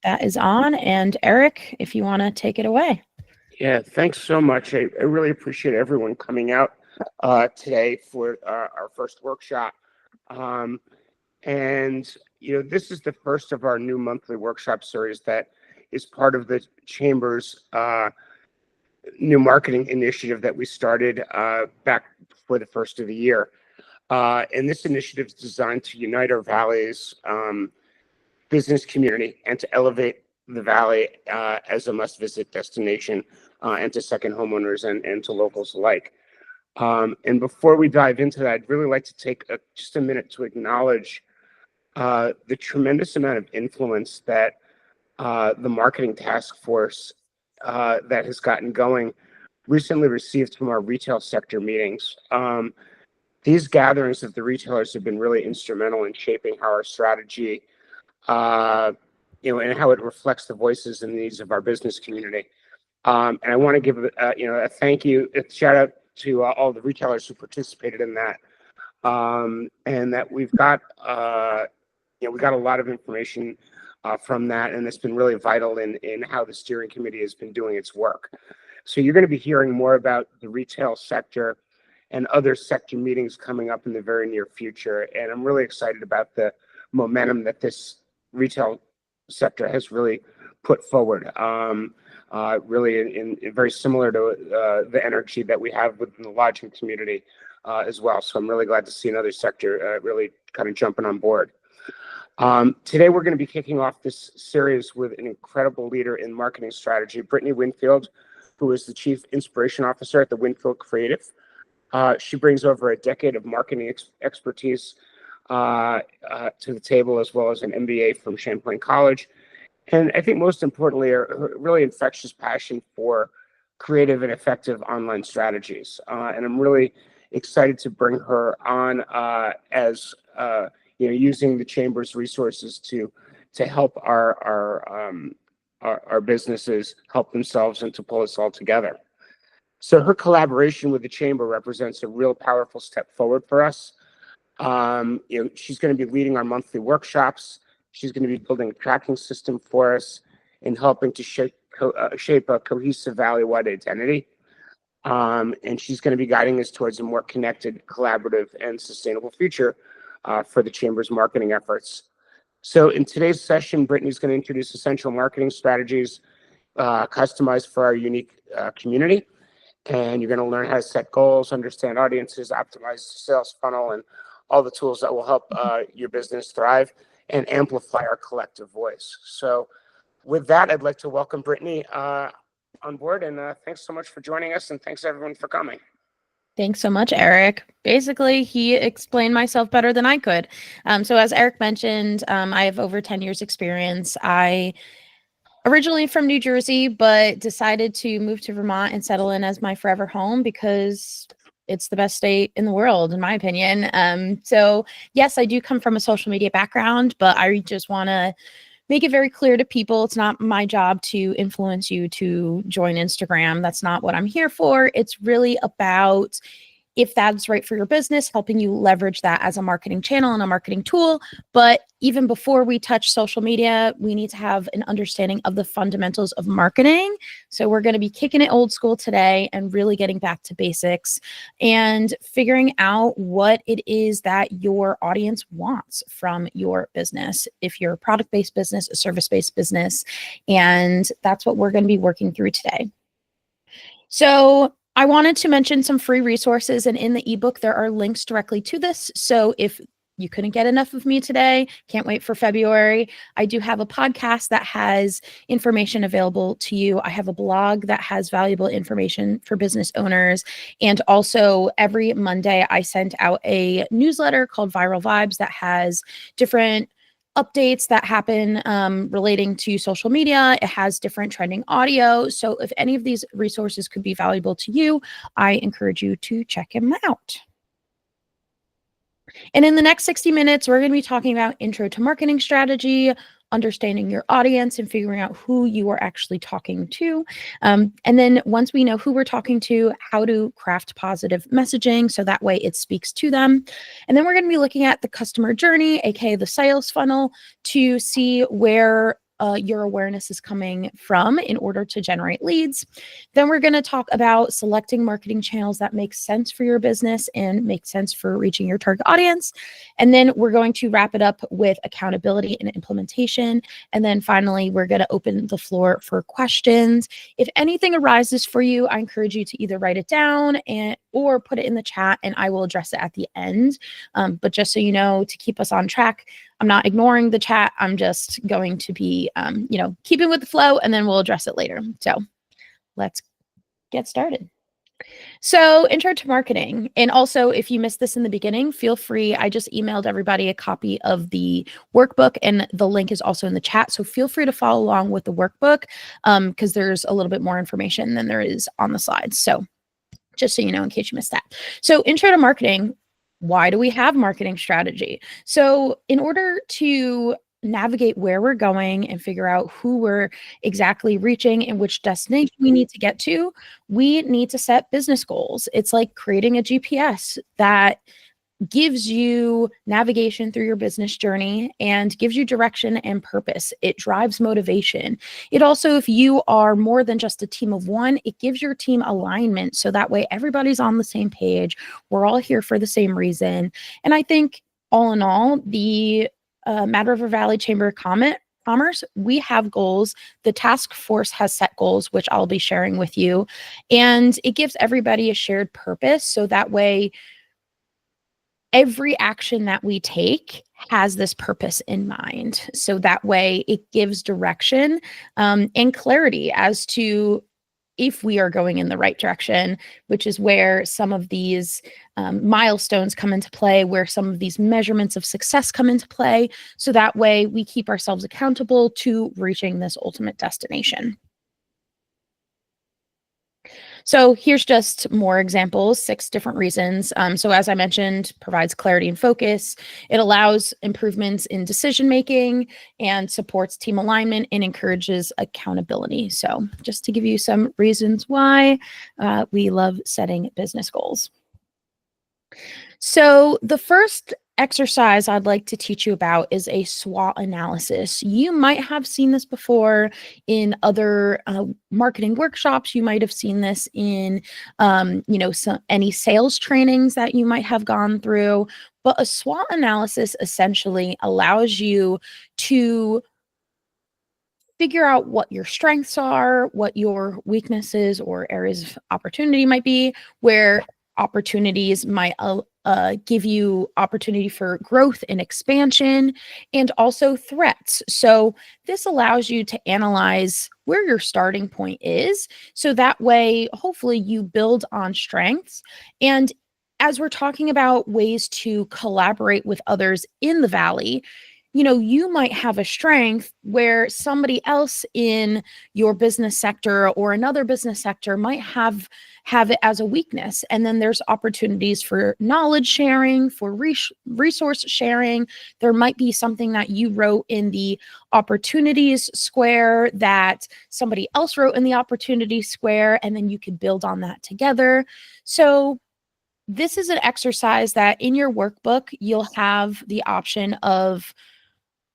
that is on. And Eric, if you want to take it away. Yeah, thanks so much. I really appreciate everyone coming out today for our first workshop. Um, and, this is the first of our new monthly workshop series that is part of the Chamber's new marketing initiative that we started back before the first of the year. And this initiative is designed to unite our Valley's business community and to elevate the Valley as a must-visit destination and to second homeowners and to locals alike. And before we dive into that, I'd really like to take just a minute to acknowledge the tremendous amount of influence that the marketing task force that has gotten going recently received from our retail sector meetings. These gatherings of the retailers have been really instrumental in shaping how our strategy, and how it reflects the voices and needs of our business community. And I want to give a thank you, a shout out to all the retailers who participated in that, and that we've got we got a lot of information from that, and it's been really vital in how the steering committee has been doing its work. So you're going to be hearing more about the retail sector and other sector meetings coming up in the very near future, and I'm really excited about the momentum that this retail sector has really put forward. Really in very similar to the energy that we have within the lodging community as well. So I'm really glad to see another sector really kind of jumping on board. Today, we're going to be kicking off this series with an incredible leader in marketing strategy, Brittany Winfield, who is the Chief Inspiration Officer at the Winfield Creative. She brings over a decade of marketing expertise to the table, as well as an MBA from Champlain College. And I think most importantly, a really infectious passion for creative and effective online strategies. And I'm really excited to bring her on as using the Chamber's resources to help our businesses help themselves and to pull us all together. So her collaboration with the Chamber represents a real powerful step forward for us. She's going to be leading our monthly workshops. She's going to be building a tracking system for us and helping to shape a cohesive Valley-wide identity. And she's going to be guiding us towards a more connected, collaborative, and sustainable future for the Chamber's marketing efforts. So in today's session, Brittany's going to introduce essential marketing strategies customized for our unique community. And you're going to learn how to set goals, understand audiences, optimize the sales funnel, and all the tools that will help your business thrive and amplify our collective voice. So with that, I'd like to welcome Brittany on board. And thanks so much for joining us. And thanks, everyone, for coming. Thanks so much, Eric. Basically, he explained myself better than I could. So as Eric mentioned, I have over 10 years experience. I originally from New Jersey, but decided to move to Vermont and settle in as my forever home because it's the best state in the world, in my opinion. So yes, I do come from a social media background, but I just want to make it very clear to people, it's not my job to influence you to join Instagram. That's not what I'm here for. It's really about, if that's right for your business, helping you leverage that as a marketing channel and a marketing tool. But even before we touch social media, we need to have an understanding of the fundamentals of marketing. So we're going to be kicking it old school today and really getting back to basics and figuring out what it is that your audience wants from your business. If you're a product-based business, a service-based business, and that's what we're going to be working through today. So I wanted to mention some free resources, and in the ebook, there are links directly to this. So if you couldn't get enough of me today, can't wait for February, I do have a podcast that has information available to you. I have a blog that has valuable information for business owners. And also every Monday, I send out a newsletter called Viral Vibes that has different updates that happen relating to social media. It has different trending audio. So if any of these resources could be valuable to you, I encourage you to check them out. And in the next 60 minutes, we're going to be talking about intro to marketing strategy, understanding your audience and figuring out who you are actually talking to. And then once we know who we're talking to, how to craft positive messaging so that way it speaks to them. And then we're going to be looking at the customer journey, aka the sales funnel, to see where your awareness is coming from in order to generate leads. Then we're going to talk about selecting marketing channels that make sense for your business and make sense for reaching your target audience. And then we're going to wrap it up with accountability and implementation. And then finally, we're going to open the floor for questions. If anything arises for you, I encourage you to either write it down or put it in the chat, and I will address it at the end. But just so you know, to keep us on track, I'm not ignoring the chat. I'm just going to be, keeping with the flow, and then we'll address it later. So let's get started. So intro to marketing. And also, if you missed this in the beginning, feel free. I just emailed everybody a copy of the workbook, and the link is also in the chat. So feel free to follow along with the workbook because there's a little bit more information than there is on the slides. So just so you know, in case you missed that. So intro to marketing. Why do we have marketing strategy? So in order to navigate where we're going and figure out who we're exactly reaching and which destination we need to get to, we need to set business goals. It's like creating a GPS that gives you navigation through your business journey and gives you direction and purpose. It drives motivation. It also, if you are more than just a team of one, it gives your team alignment. So that way everybody's on the same page. We're all here for the same reason. And I think all in all, the Mad River Valley Chamber of Commerce, we have goals. The task force has set goals, which I'll be sharing with you. And it gives everybody a shared purpose. So that way, every action that we take has this purpose in mind. So that way it gives direction and clarity as to if we are going in the right direction, which is where some of these milestones come into play, where some of these measurements of success come into play. So that way we keep ourselves accountable to reaching this ultimate destination. So here's just more examples, 6 different reasons. So as I mentioned, provides clarity and focus. It allows improvements in decision-making and supports team alignment and encourages accountability. So just to give you some reasons why we love setting business goals. So the first exercise I'd like to teach you about is a SWOT analysis. You might have seen this before in other marketing workshops. You might have seen this in, any sales trainings that you might have gone through. But a SWOT analysis essentially allows you to figure out what your strengths are, what your weaknesses or areas of opportunity might be, where opportunities might give you opportunity for growth and expansion, and also threats. So this allows you to analyze where your starting point is. So that way, hopefully you build on strengths. And as we're talking about ways to collaborate with others in the Valley, you might have a strength where somebody else in your business sector or another business sector might have it as a weakness. And then there's opportunities for knowledge sharing, for resource sharing. There might be something that you wrote in the opportunities square that somebody else wrote in the opportunity square, and then you could build on that together. So this is an exercise that in your workbook, you'll have the option of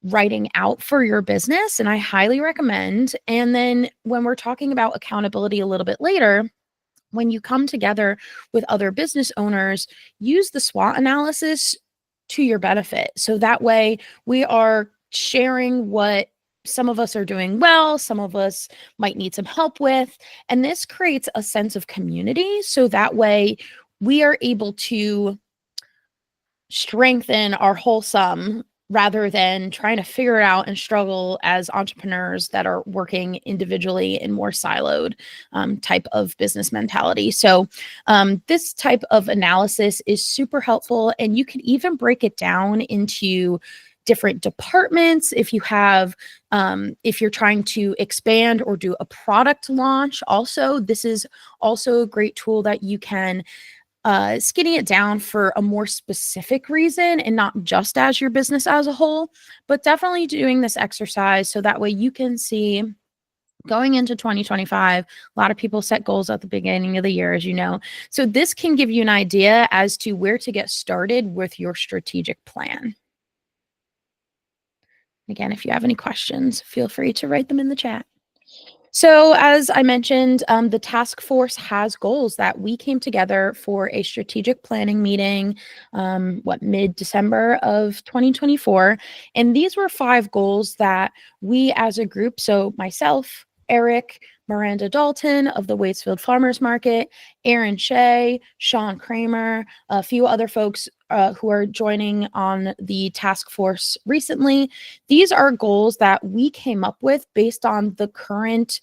writing out for your business, and I highly recommend. And then when we're talking about accountability a little bit later, when you come together with other business owners, use the SWOT analysis to your benefit. So that way we are sharing what some of us are doing well, some of us might need some help with, and this creates a sense of community. So that way we are able to strengthen our wholesome rather than trying to figure it out and struggle as entrepreneurs that are working individually in more siloed type of business mentality. So this type of analysis is super helpful, and you can even break it down into different departments. If you have, if you're trying to expand or do a product launch, also, this is also a great tool that you can skinny it down for a more specific reason and not just as your business as a whole, but definitely doing this exercise so that way you can see going into 2025, a lot of people set goals at the beginning of the year, as you know. So this can give you an idea as to where to get started with your strategic plan. Again, if you have any questions, feel free to write them in the chat. So as I mentioned, the task force has goals that we came together for a strategic planning meeting, mid-December of 2024. And these were 5 goals that we as a group, so myself, Eric, Miranda Dalton of the Waitsfield Farmers Market, Aaron Shea, Sean Kramer, a few other folks who are joining on the task force recently. These are goals that we came up with based on the current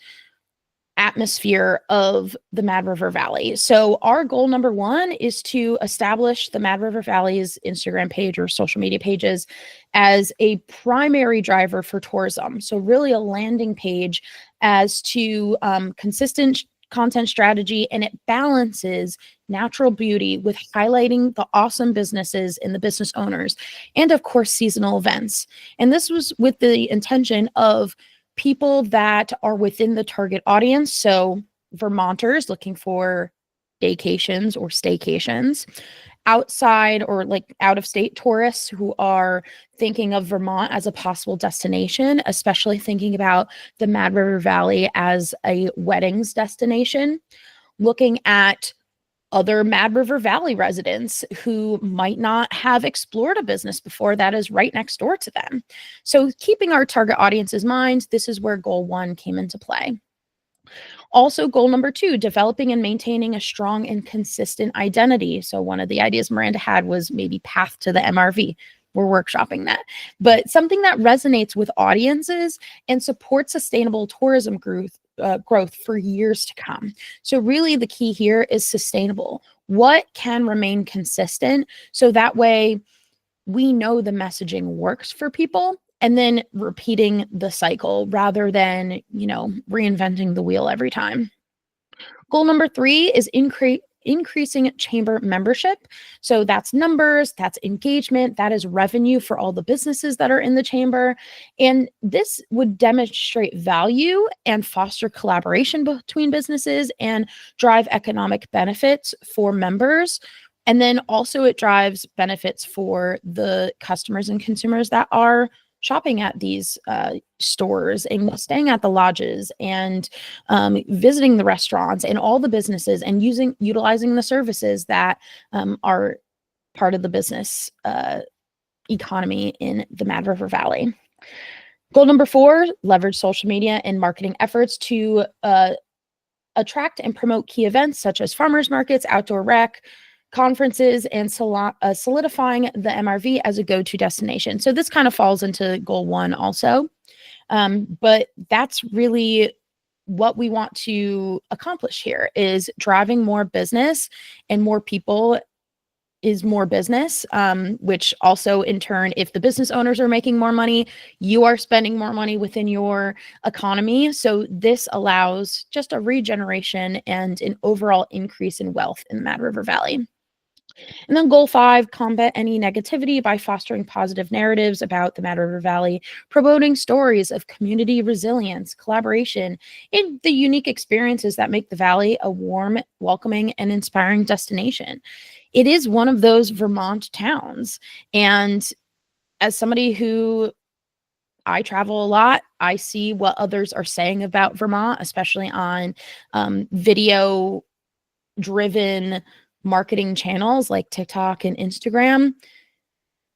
atmosphere of the Mad River Valley. So our goal number 1 is to establish the Mad River Valley's Instagram page or social media pages as a primary driver for tourism. So really a landing page as to consistent content strategy, and it balances natural beauty with highlighting the awesome businesses and the business owners, and of course seasonal events. And this was with the intention of people that are within the target audience. So Vermonters looking for vacations or staycations, outside or like out of state tourists who are thinking of Vermont as a possible destination, especially thinking about the Mad River Valley as a weddings destination, looking at other Mad River Valley residents who might not have explored a business before that is right next door to them. So keeping our target audience's mind, this is where goal 1 came into play. Also, goal number 2, developing and maintaining a strong and consistent identity. So one of the ideas Miranda had was maybe path to the MRV. We're workshopping that, but something that resonates with audiences and supports sustainable tourism growth for years to come. So really the key here is sustainable. What can remain consistent so that way we know the messaging works for people, and then repeating the cycle rather than, reinventing the wheel every time. Goal number 3 is increasing chamber membership. So that's numbers, that's engagement, that is revenue for all the businesses that are in the chamber. And this would demonstrate value and foster collaboration between businesses and drive economic benefits for members. And then also it drives benefits for the customers and consumers that are shopping at these stores and staying at the lodges and visiting the restaurants and all the businesses and utilizing the services that are part of the business economy in the Mad River Valley. Goal number 4, leverage social media and marketing efforts to attract and promote key events such as farmers markets, outdoor rec, conferences, and solidifying the MRV as a go-to destination. So this kind of falls into goal 1 also. But that's really what we want to accomplish here, is driving more business, and more people is more business, which also in turn, if the business owners are making more money, you are spending more money within your economy. So this allows just a regeneration and an overall increase in wealth in the Mad River Valley. And then goal 5, combat any negativity by fostering positive narratives about the Mad River Valley, promoting stories of community resilience, collaboration, and the unique experiences that make the Valley a warm, welcoming, and inspiring destination. It is one of those Vermont towns. And as somebody who I travel a lot, I see what others are saying about Vermont, especially on video driven marketing channels like TikTok and Instagram.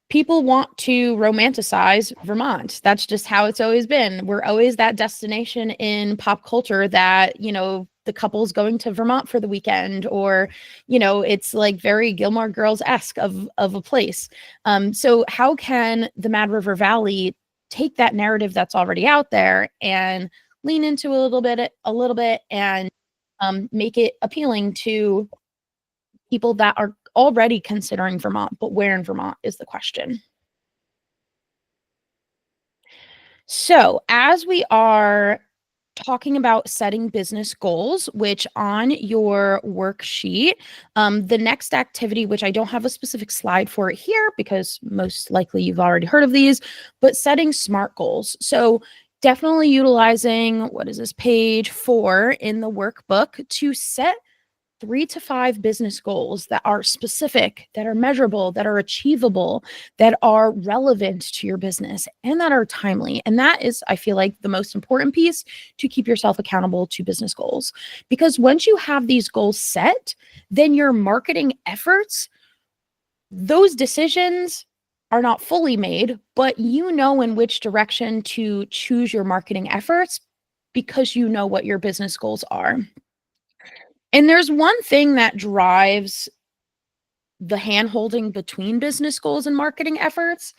People want to romanticize Vermont. That's just how it's always been. We're always that destination in pop culture that, the couple's going to Vermont for the weekend, or, it's like very Gilmore Girls-esque of a place. So how can the Mad River Valley take that narrative that's already out there and lean into a little bit and make it appealing to people that are already considering Vermont, but where in Vermont is the question. So as we are talking about setting business goals, which on your worksheet, the next activity, which I don't have a specific slide for it here because most likely you've already heard of these, but setting SMART goals. So definitely utilizing, page 4 in the workbook to set 3 to 5 business goals that are specific, that are measurable, that are achievable, that are relevant to your business, and that are timely. And that is, I feel like, the most important piece to keep yourself accountable to business goals. Because once you have these goals set, then your marketing efforts, those decisions are not fully made, but you know in which direction to choose your marketing efforts because you know what your business goals are. And there's one thing that drives the hand-holding between business goals and marketing efforts,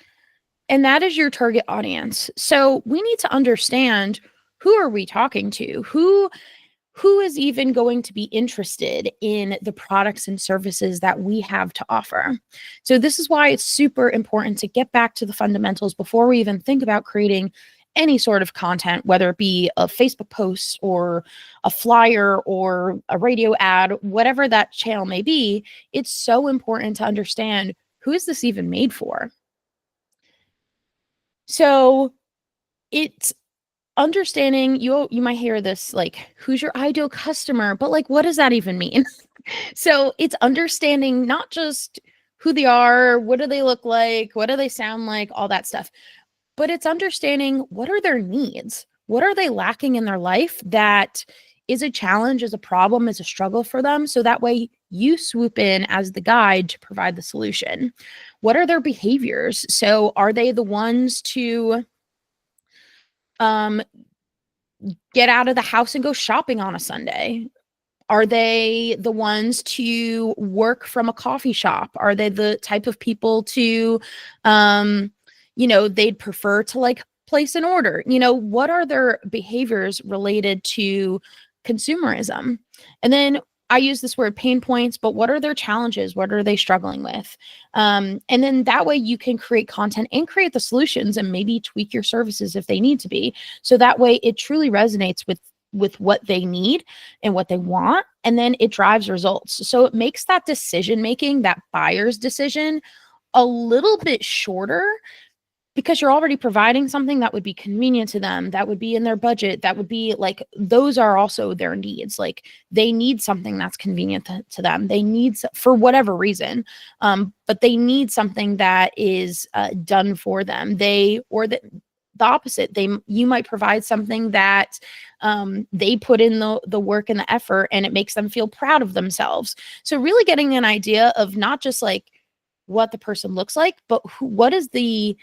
and that is your target audience. So we need to understand, who are we talking to? Who is even going to be interested in the products and services that we have to offer? So this is why it's super important to get back to the fundamentals before we even think about creating any sort of content, whether it be a Facebook post or a flyer or a radio ad, whatever that channel may be. It's so important to understand, who is this even made for? So it's understanding, you might hear this like, who's your ideal customer? But like, what does that even mean? So it's understanding not just who they are, what do they look like, what do they sound like, all that stuff, but it's understanding, what are their needs? What are they lacking in their life that is a challenge, is a problem, is a struggle for them? So that way you swoop in as the guide to provide the solution. What are their behaviors? So are they the ones to get out of the house and go shopping on a Sunday? Are they the ones to work from a coffee shop? Are they the type of people to, they'd prefer to like place an order? What are their behaviors related to consumerism? And then I use this word pain points, but what are their challenges? What are they struggling with? And then that way you can create content and create the solutions and maybe tweak your services if they need to be. So that way it truly resonates with what they need and what they want, and then it drives results. So it makes that decision making, that buyer's decision, a little bit shorter, because you're already providing something that would be convenient to them, that would be in their budget, that would be like, those are also their needs. Like, they need something that's convenient to them. They need, for whatever reason, but they need something that is done for them. The opposite, you might provide something that they put in the work and the effort, and it makes them feel proud of themselves. So really getting an idea of not just like what the person looks like, but what is the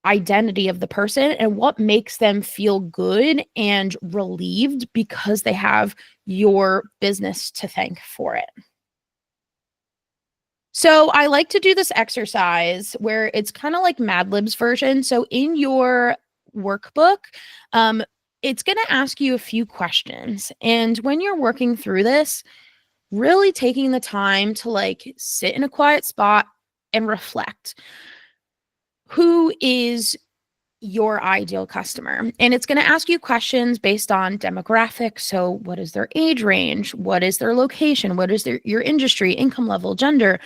identity of the person and what makes them feel good and relieved because they have your business to thank for it. So I like to do this exercise where it's kind of like Mad Lib's version. So in your workbook, it's going to ask you a few questions. And when you're working through this, really taking the time to like sit in a quiet spot and reflect. Who is your ideal customer? And it's going to ask you questions based on demographics. So what is their age range? What is their location? What is your industry, income level, gender?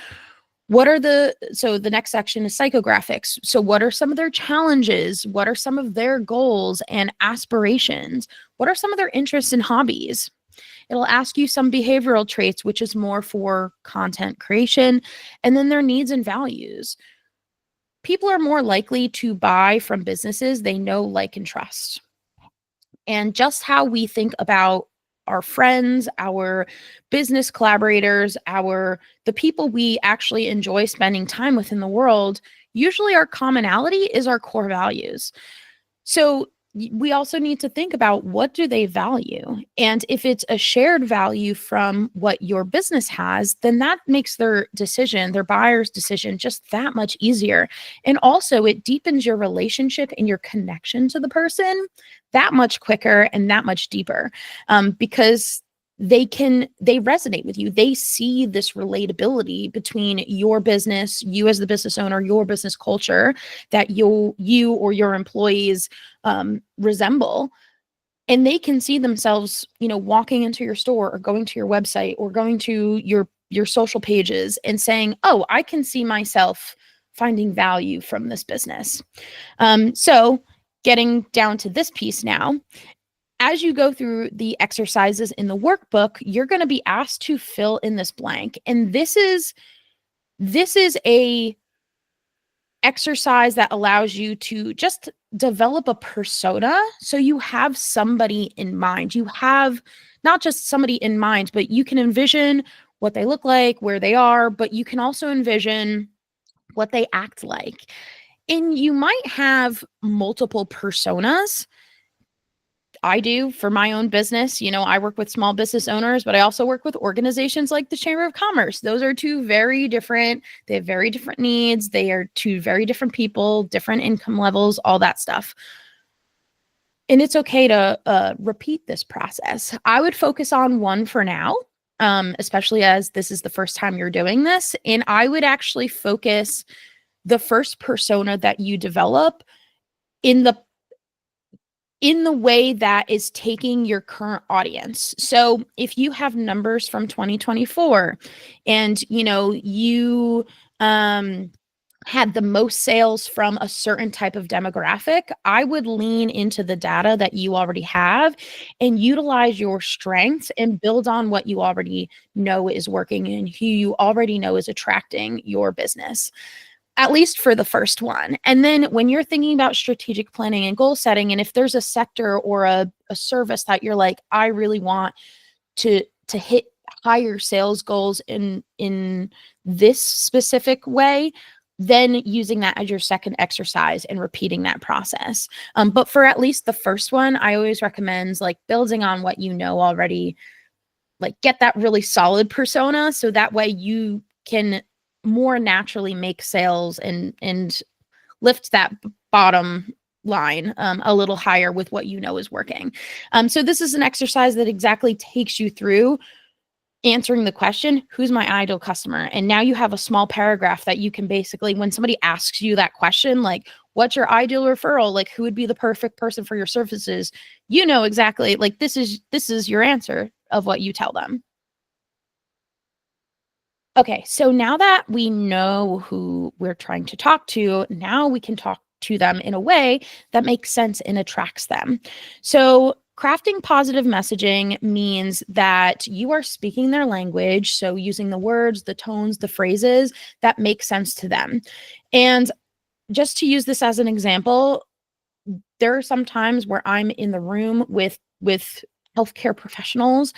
So the next section is psychographics. So what are some of their challenges? What are some of their goals and aspirations? What are some of their interests and hobbies? It'll ask you some behavioral traits, which is more for content creation, and then their needs and values. People are more likely to buy from businesses they know, like, and trust. And just how we think about our friends, our business collaborators, the people we actually enjoy spending time with in the world, usually our commonality is our core values. So we also need to think about, what do they value? And if it's a shared value from what your business has, then that makes their buyer's decision, just that much easier. And also it deepens your relationship and your connection to the person that much quicker and that much deeper, because they resonate with you. They see this relatability between your business, you as the business owner, your business culture, that you or your employees resemble. And they can see themselves, walking into your store or going to your website or going to your social pages and saying, oh, I can see myself finding value from this business. So getting down to this piece now, as you go through the exercises in the workbook, you're going to be asked to fill in this blank. And this is a exercise that allows you to just develop a persona. So you have somebody in mind. You have not just somebody in mind, but you can envision what they look like, where they are, but you can also envision what they act like. And you might have multiple personas. I do for my own business. I work with small business owners, but I also work with organizations like the Chamber of Commerce. Those are two very different, they have very different needs. They are two very different people, different income levels, all that stuff. And it's okay to repeat this process. I would focus on one for now, especially as this is the first time you're doing this. And I would actually focus the first persona that you develop in the way that is taking your current audience. So if you have numbers from 2024 and you had the most sales from a certain type of demographic, I would lean into the data that you already have and utilize your strengths and build on what you already know is working and who you already know is attracting your business, at least for the first one. And then when you're thinking about strategic planning and goal setting, and if there's a sector or a service that you're like, I really want to hit higher sales goals in this specific way, then using that as your second exercise and repeating that process. But for at least the first one, I always recommend like building on what you know already, like get that really solid persona. So that way you can more naturally make sales and lift that bottom line a little higher with what you know is working. So this is an exercise that exactly takes you through answering the question, who's my ideal customer? And now you have a small paragraph that you can basically, when somebody asks you that question, like, what's your ideal referral? Like, who would be the perfect person for your services? You know exactly, like, this is your answer of what you tell them. Okay, so now that we know who we're trying to talk to, now we can talk to them in a way that makes sense and attracts them. So crafting positive messaging means that you are speaking their language, so using the words, the tones, the phrases that make sense to them. And just to use this as an example, there are some times where I'm in the room with healthcare professionals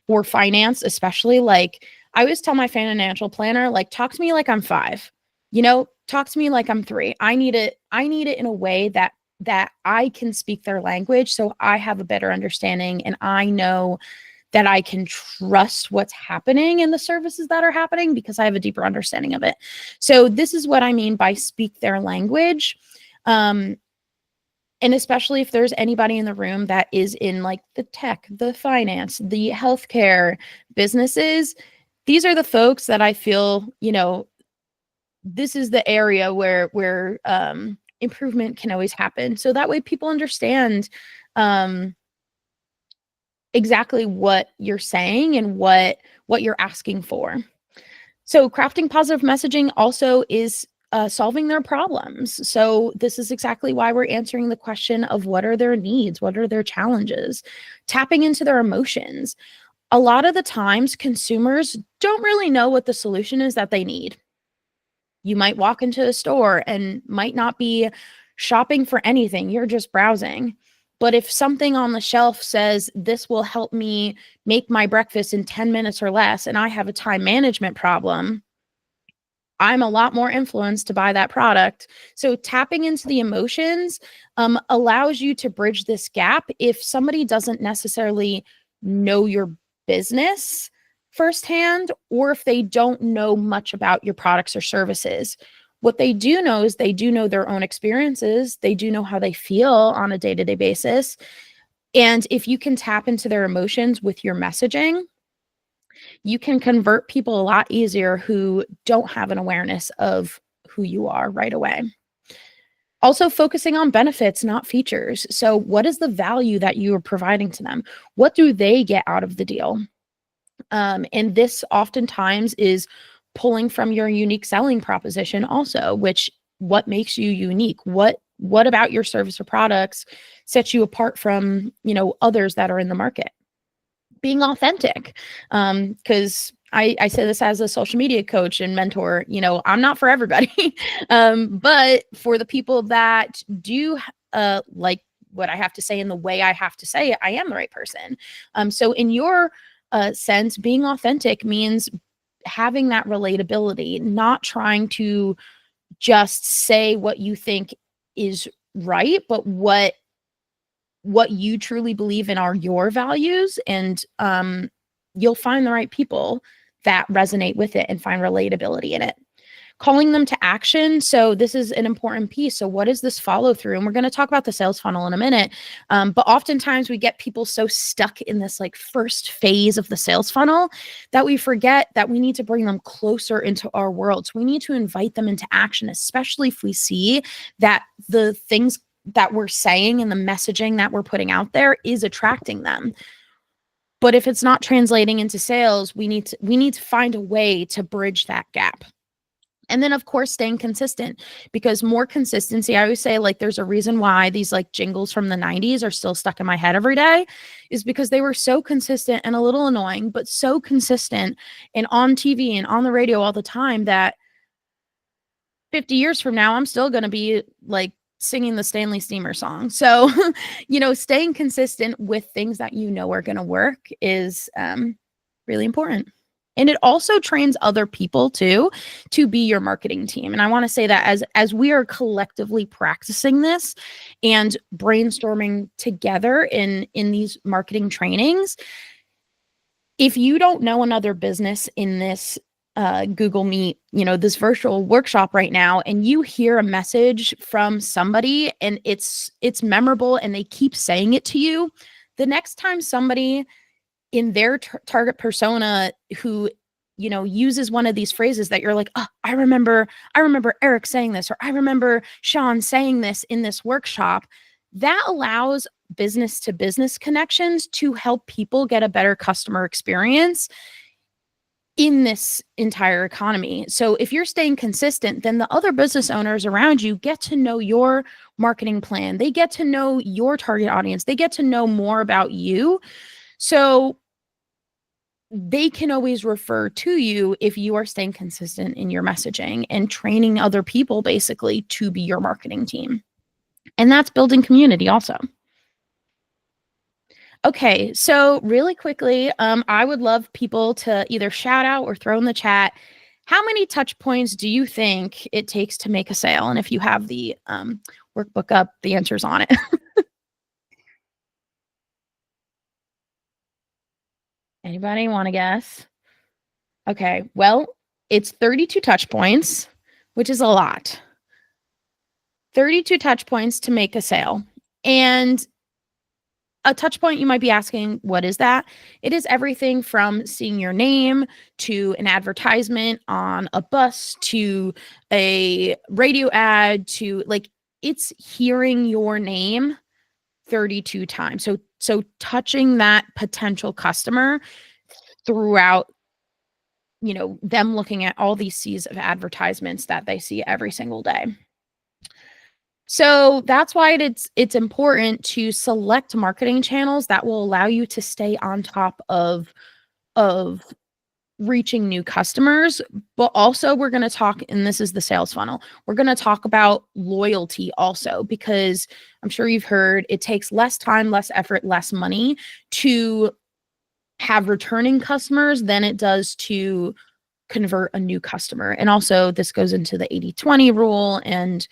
or finance, especially. Like, I always tell my financial planner, like, talk to me like I'm 5, talk to me like I'm 3. I need it in a way that I can speak their language, so I have a better understanding and I know that I can trust what's happening in the services that are happening because I have a deeper understanding of it. So this is what I mean by speak their language. And especially if there's anybody in the room that is in like the tech, the finance, the healthcare businesses, these are the folks that I feel, this is the area where improvement can always happen. So that way people understand exactly what you're saying and what you're asking for. So crafting positive messaging also is solving their problems. So this is exactly why we're answering the question of what are their needs? What are their challenges? Tapping into their emotions. A lot of the times consumers don't really know what the solution is that they need. You might walk into a store and might not be shopping for anything. You're just browsing. But if something on the shelf says, this will help me make my breakfast in 10 minutes or less, and I have a time management problem, I'm a lot more influenced to buy that product. So tapping into the emotions allows you to bridge this gap if somebody doesn't necessarily know your business firsthand, or if they don't know much about your products or services. What they do know is they do know their own experiences. They do know how they feel on a day-to-day basis. And if you can tap into their emotions with your messaging, you can convert people a lot easier who don't have an awareness of who you are right away. Also focusing on benefits, not features. So what is the value that you are providing to them? What do they get out of the deal? And this oftentimes is pulling from your unique selling proposition also, which what makes you unique? What What about your service or products sets you apart from, others that are in the market? Being authentic. Because I say this as a social media coach and mentor, I'm not for everybody. But for the people that do like what I have to say in the way I have to say it, I am the right person. So in your sense, being authentic means having that relatability, not trying to just say what you think is right, but what you truly believe in are your values, and you'll find the right people that resonate with it and find relatability in it. Calling them to action. So this is an important piece. So what is this follow through? And we're going to talk about the sales funnel in a minute. But oftentimes we get people so stuck in this like first phase of the sales funnel that we forget that we need to bring them closer into our world. So we need to invite them into action, especially if we see that the things that we're saying and the messaging that we're putting out there is attracting them. But if it's not translating into sales, we need to find a way to bridge that gap. And then, of course, staying consistent, because more consistency, I always say, like, there's a reason why these like jingles from the 90s are still stuck in my head every day, is because they were so consistent and a little annoying, but so consistent and on TV and on the radio all the time that 50 years from now, I'm still going to be like singing the Stanley Steamer song. So, staying consistent with things that are going to work is really important. And it also trains other people too to be your marketing team. And I want to say that as we are collectively practicing this and brainstorming together in these marketing trainings, if you don't know another business in this Google Meet, this virtual workshop right now, and you hear a message from somebody and it's memorable and they keep saying it to you, the next time somebody in their target persona who uses one of these phrases that you're like, oh, I remember Eric saying this, or I remember Sean saying this in this workshop, that allows business to business connections to help people get a better customer experience in this entire economy. So if you're staying consistent, then the other business owners around you get to know your marketing plan. They get to know your target audience. They get to know more about you. So they can always refer to you if you are staying consistent in your messaging and training other people basically to be your marketing team. And that's building community also. Okay, so really quickly, I would love people to either shout out or throw in the chat, how many touch points do you think it takes to make a sale? And if you have the workbook up, the answer's on it. Anybody want to guess? Okay, well, it's 32 touch points, which is a lot. 32 touch points to make a sale. And a touch point, you might be asking, what is that? It is everything from seeing your name to an advertisement on a bus to a radio ad to it's hearing your name 32 times. So touching that potential customer throughout, them looking at all these seas of advertisements that they see every single day. So that's why it's important to select marketing channels that will allow you to stay on top of reaching new customers. But also we're going to talk, and this is the sales funnel, we're going to talk about loyalty also, because I'm sure you've heard it takes less time, less effort, less money to have returning customers than it does to convert a new customer. And also this goes into the 80-20 rule and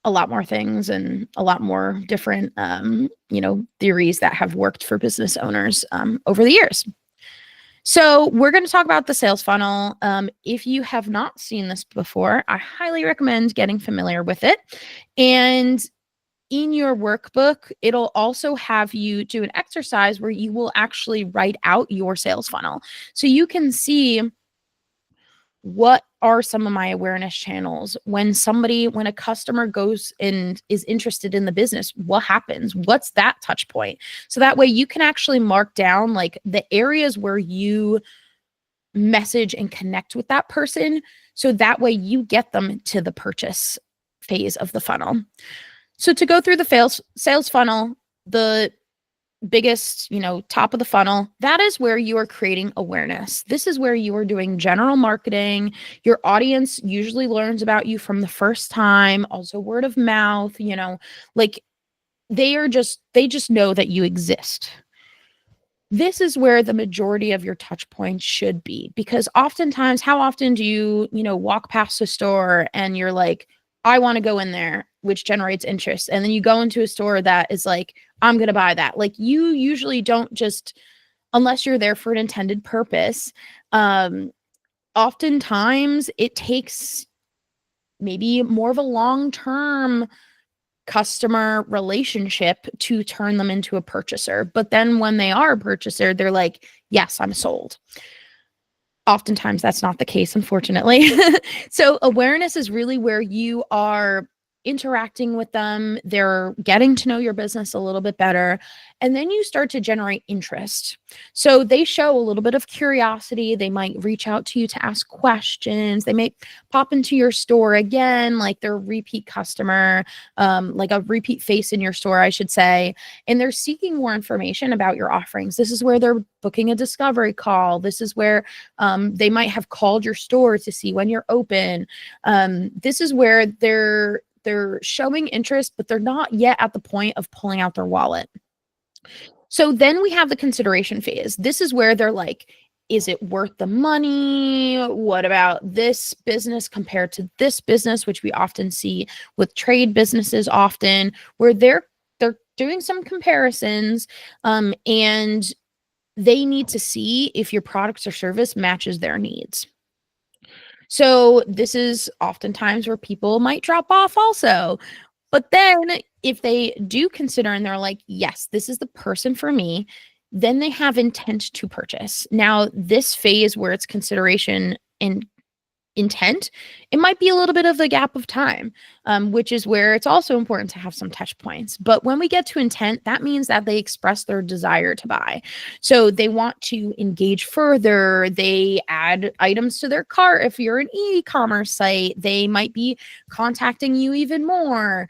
a lot more things and a lot more different, theories that have worked for business owners over the years. So we're going to talk about the sales funnel. If you have not seen this before, I highly recommend getting familiar with it. And in your workbook, it'll also have you do an exercise where you will actually write out your sales funnel. So you can see, what are some of my awareness channels? When a customer goes and is interested in the business, what happens? What's that touch point? So that way you can actually mark down like the areas where you message and connect with that person. So that way you get them to the purchase phase of the funnel. So to go through the sales funnel, the biggest, top of the funnel, that is where you are creating awareness. This is where you are doing general marketing. Your audience usually learns about you from the first time, also word of mouth, like they just know that you exist. This is where the majority of your touch points should be, because oftentimes, how often do you, walk past a store and you're like, I want to go in there, which generates interest. And then you go into a store that is like, I'm going to buy that. Like, you usually don't just, unless you're there for an intended purpose. Oftentimes it takes maybe more of a long-term customer relationship to turn them into a purchaser. But then when they are a purchaser, they're like, yes, I'm sold. Oftentimes that's not the case, unfortunately. So awareness is really where you are interacting with them. They're getting to know your business a little bit better. And then you start to generate interest. So they show a little bit of curiosity. They might reach out to you to ask questions. They may pop into your store again, like they're a repeat customer, like a repeat face in your store, I should say. And they're seeking more information about your offerings. This is where they're booking a discovery call. This is where they might have called your store to see when you're open. This is where they're showing interest, but they're not yet at the point of pulling out their wallet. So then we have the consideration phase. This is where they're like, is it worth the money? What about this business compared to this business, which we often see with trade businesses often, where they're doing some comparisons, and they need to see if your product or service matches their needs. So this is oftentimes where people might drop off also. But then if they do consider and they're like, yes, this is the person for me, then they have intent to purchase. Now, this phase where it's consideration and intent, it might be a little bit of the gap of time, which is where it's also important to have some touch points. But when we get to intent, that means that they express their desire to buy. So they want to engage further. They add items to their cart. If you're an e-commerce site, they might be contacting you even more.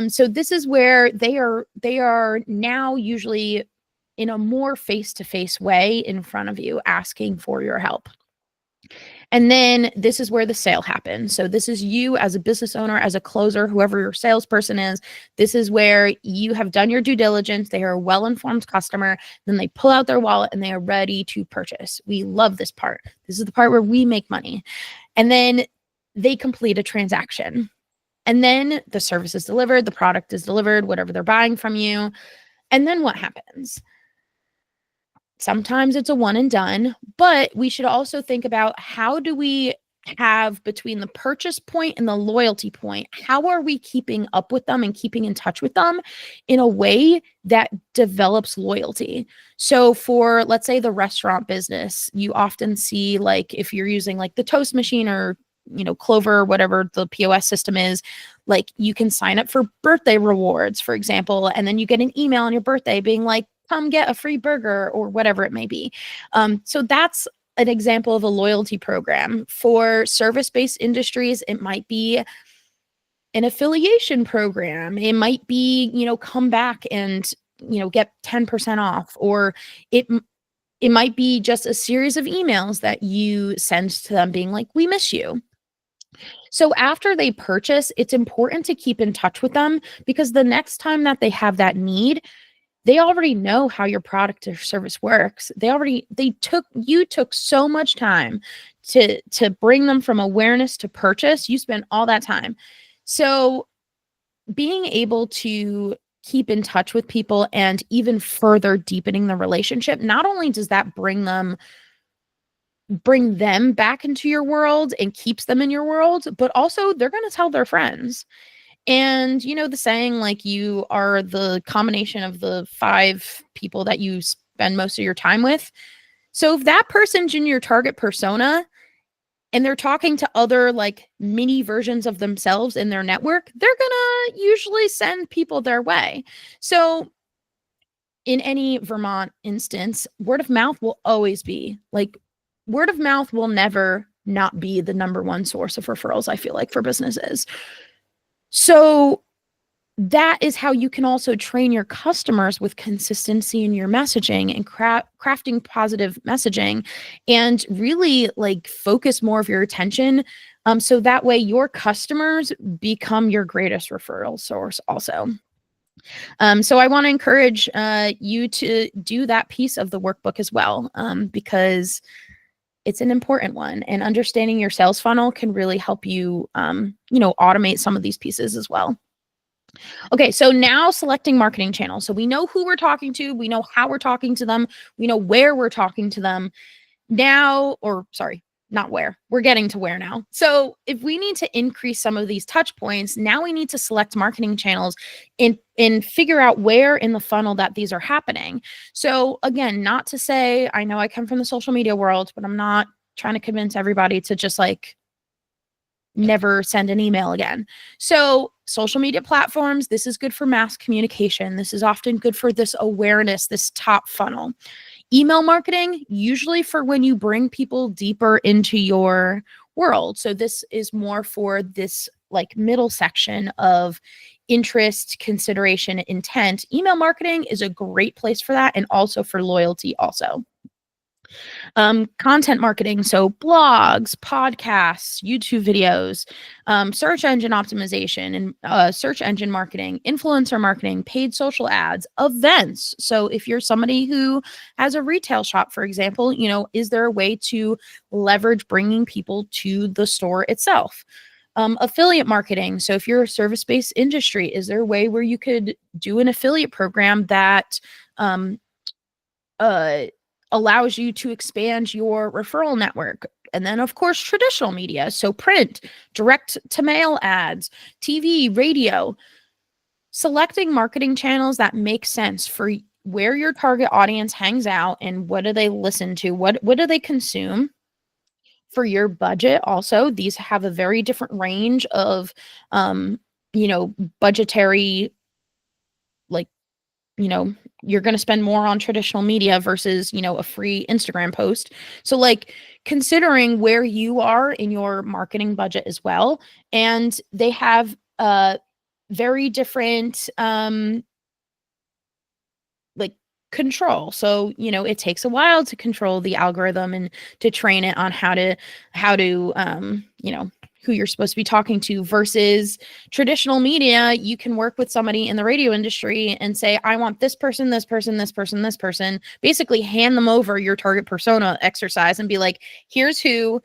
So this is where they are now usually in a more face-to-face way in front of you, asking for your help. And then this is where the sale happens. So this is you as a business owner, as a closer, whoever your salesperson is. This is where you have done your due diligence. They are a well-informed customer. Then they pull out their wallet and they are ready to purchase. We love this part. This is the part where we make money. And then they complete a transaction. And then the service is delivered, the product is delivered, whatever they're buying from you. And then what happens? Sometimes it's a one and done, but we should also think about, how do we have between the purchase point and the loyalty point? How are we keeping up with them and keeping in touch with them in a way that develops loyalty? So for, let's say, the restaurant business, you often see, like, if you're using like the Toast machine or Clover, whatever the POS system is, like, you can sign up for birthday rewards, for example, and then you get an email on your birthday being like, come get a free burger or whatever it may be. So that's an example of a loyalty program. For service-based industries, it might be an affiliation program. It might be, come back and, get 10% off, or it might be just a series of emails that you send to them being like, we miss you. So after they purchase, it's important to keep in touch with them, because the next time that they have that need, they already know how your product or service works. You took so much time to bring them from awareness to purchase. You spent all that time. So being able to keep in touch with people and even further deepening the relationship, not only does that bring them back into your world and keeps them in your world, but also they're going to tell their friends. And the saying, like, you are the combination of the 5 people that you spend most of your time with. So if that person's in your target persona and they're talking to other, like, mini versions of themselves in their network, they're gonna usually send people their way. So in any Vermont instance, word of mouth will always be, like, word of mouth will never not be the number one source of referrals, I feel like, for businesses. So that is how you can also train your customers with consistency in your messaging and crafting positive messaging, and really like focus more of your attention. So that way your customers become your greatest referral source also. So I want to encourage you to do that piece of the workbook as well, because it's an important one, and understanding your sales funnel can really help you, automate some of these pieces as well. Okay, so now selecting marketing channels. So we know who we're talking to, we know how we're talking to them, we know where we're talking to them now, or sorry, not where. We're getting to where now. So if we need to increase some of these touch points, now we need to select marketing channels and figure out where in the funnel that these are happening. So again, not to say, I know I come from the social media world, but I'm not trying to convince everybody to just like never send an email again. So social media platforms, this is good for mass communication. This is often good for this awareness, this top funnel. Email marketing, usually for when you bring people deeper into your world. So this is more for this like middle section of interest, consideration, intent. Email marketing is a great place for that, and also for loyalty also. Content marketing, so blogs, podcasts, YouTube videos, search engine optimization, and search engine marketing, influencer marketing, paid social ads, events. So if you're somebody who has a retail shop, for example, is there a way to leverage bringing people to the store itself? Affiliate marketing. So if you're a service-based industry, is there a way where you could do an affiliate program that allows you to expand your referral network? And then, of course, traditional media. So print, direct to mail ads, TV, radio. Selecting marketing channels that make sense for where your target audience hangs out and what do they listen to, what do they consume. For your budget also, these have a very different range of budgetary, like, you're going to spend more on traditional media versus, a free Instagram post. So like considering where you are in your marketing budget as well. And they have very different like control. So, it takes a while to control the algorithm and to train it on how to who you're supposed to be talking to, versus traditional media. You can work with somebody in the radio industry and say, I want this person, this person, this person, this person, basically hand them over your target persona exercise and be like, here's who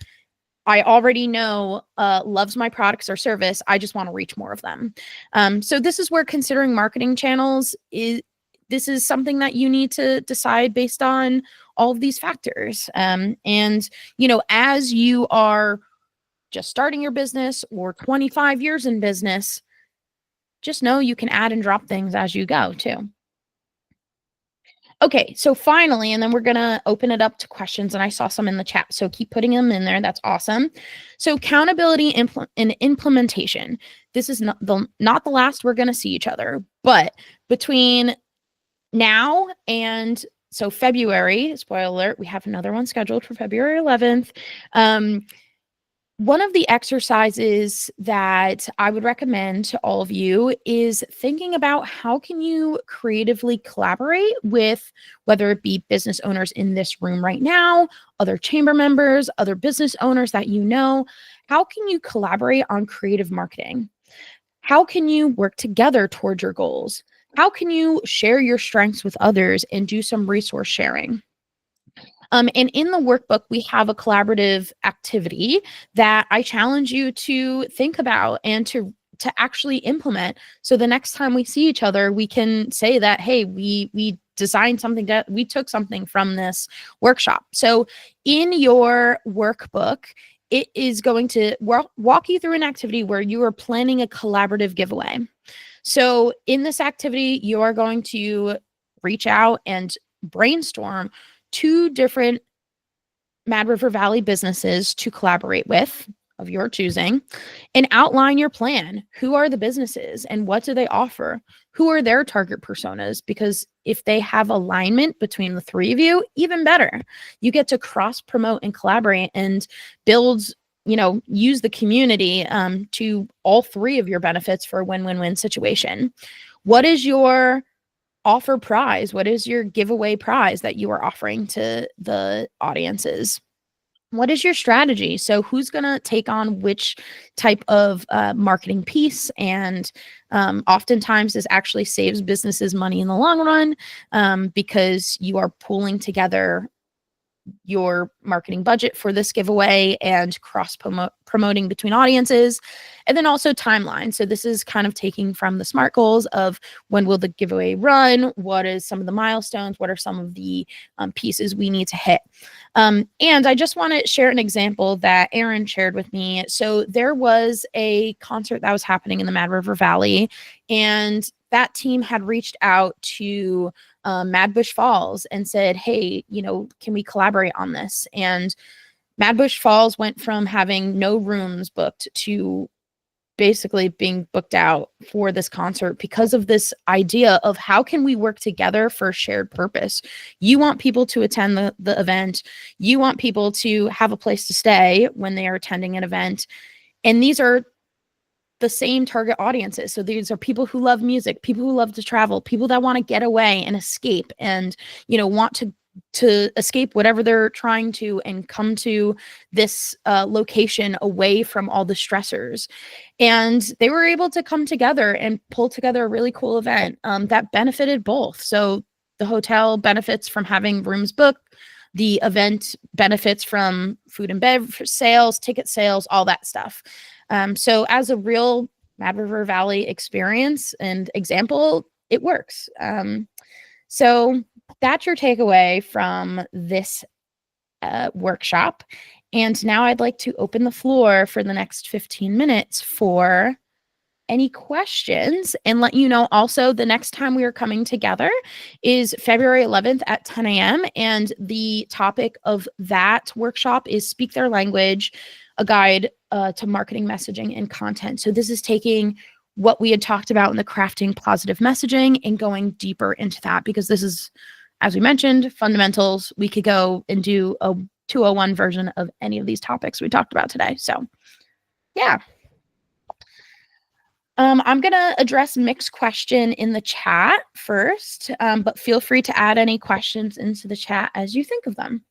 I already know loves my products or service. I just want to reach more of them. So this is where considering marketing channels this is something that you need to decide based on all of these factors. And, as you are just starting your business or 25 years in business, just know you can add and drop things as you go too. Okay, so finally, and then we're going to open it up to questions, and I saw some in the chat, so keep putting them in there. That's awesome. So accountability and implementation. This is not the last we're going to see each other, but between now and so February, spoiler alert, we have another one scheduled for February 11th. One of the exercises that I would recommend to all of you is thinking about how can you creatively collaborate with, whether it be business owners in this room right now, other chamber members, other business owners that you know. How can you collaborate on creative marketing? How can you work together towards your goals? How can you share your strengths with others and do some resource sharing? And in the workbook, we have a collaborative activity that I challenge you to think about and to actually implement. So the next time we see each other, we can say that, hey, we designed something, that we took something from this workshop. So in your workbook, it is going to walk you through an activity where you are planning a collaborative giveaway. So in this activity, you are going to reach out and brainstorm 2 different Mad River Valley businesses to collaborate with of your choosing, and outline your plan. Who are the businesses and what do they offer? Who are their target personas? Because if they have alignment between the 3 of you, even better. You get to cross promote and collaborate and build use the community to all three of your benefits for a win-win-win situation. What is your offer prize? What is your giveaway prize that you are offering to the audiences? What is your strategy? So who's going to take on which type of marketing piece? And oftentimes this actually saves businesses money in the long run, because you are pooling together your marketing budget for this giveaway and cross promoting between audiences, and then also timeline. So this is kind of taking from the SMART goals of when will the giveaway run, what is some of the milestones, what are some of the pieces we need to hit. And I just want to share an example that Aaron shared with me. So there was a concert that was happening in the Mad River Valley, and that team had reached out to Mad Bush Falls and said, hey, can we collaborate on this? And Mad Bush Falls went from having no rooms booked to basically being booked out for this concert because of this idea of how can we work together for a shared purpose. You want people to attend the event. You want people to have a place to stay when they are attending an event. And these are the same target audiences. So these are people who love music, people who love to travel, people that want to get away and escape and, want to escape whatever they're trying to and come to this location away from all the stressors. And they were able to come together and pull together a really cool event that benefited both. So the hotel benefits from having rooms booked. The event benefits from food and beverage sales, ticket sales, all that stuff. So as a real Mad River Valley experience and example, it works. So that's your takeaway from this workshop. And now I'd like to open the floor for the next 15 minutes for any questions, and let you know also the next time we are coming together is February 11th at 10 a.m. And the topic of that workshop is Speak Their Language, a guide to marketing, messaging, and content. So this is taking what we had talked about in the crafting positive messaging and going deeper into that, because this is, as we mentioned, fundamentals. We could go and do a 201 version of any of these topics we talked about today. So yeah. I'm going to address Mick's question in the chat first, but feel free to add any questions into the chat as you think of them.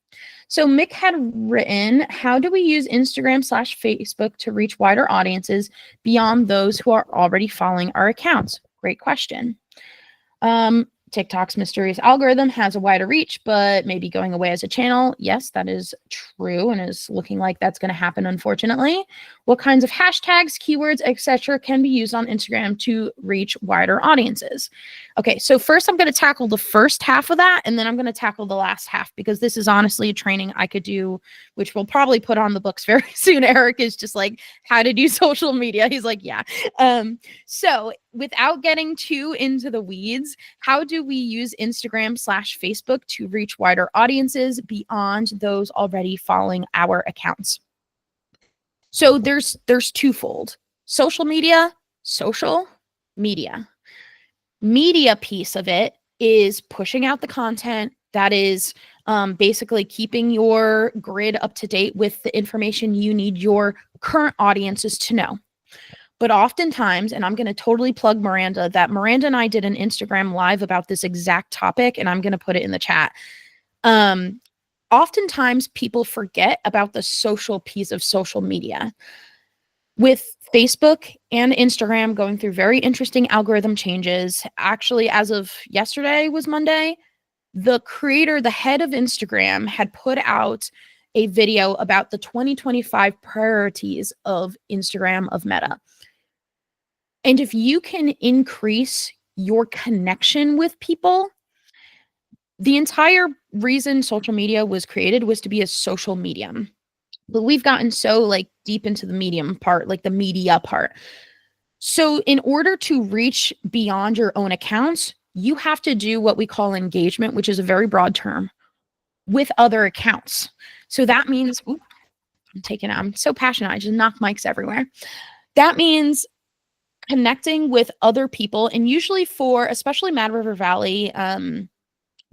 So Mick had written, how do we use Instagram/Facebook to reach wider audiences beyond those who are already following our accounts? Great question. TikTok's mysterious algorithm has a wider reach, but maybe going away as a channel. Yes, that is true and is looking like that's going to happen, unfortunately. What kinds of hashtags, keywords, etc. can be used on Instagram to reach wider audiences? Okay, so first I'm going to tackle the first half of that, and then I'm going to tackle the last half, because this is honestly a training I could do, which we'll probably put on the books very soon. Eric is just like, how to do social media. He's like, yeah. So without getting too into the weeds, how do we use Instagram/Facebook to reach wider audiences beyond those already following our accounts? So there's twofold: social media. Media piece of it is pushing out the content that is basically keeping your grid up to date with the information you need your current audiences to know. But oftentimes, and I'm going to totally plug Miranda, that Miranda and I did an Instagram live about this exact topic, and I'm going to put it in the chat. Oftentimes people forget about the social piece of social media. With Facebook and Instagram going through very interesting algorithm changes, actually, as of yesterday was Monday, the creator, the head of Instagram, had put out a video about the 2025 priorities of Instagram, of Meta. And if you can increase your connection with people, the entire reason social media was created was to be a social medium. But we've gotten so deep into the medium part, like the media part. So in order to reach beyond your own accounts, you have to do what we call engagement, which is a very broad term, with other accounts. So that means, I'm so passionate. I just knock mics everywhere. That means connecting with other people, and usually for especially Mad River Valley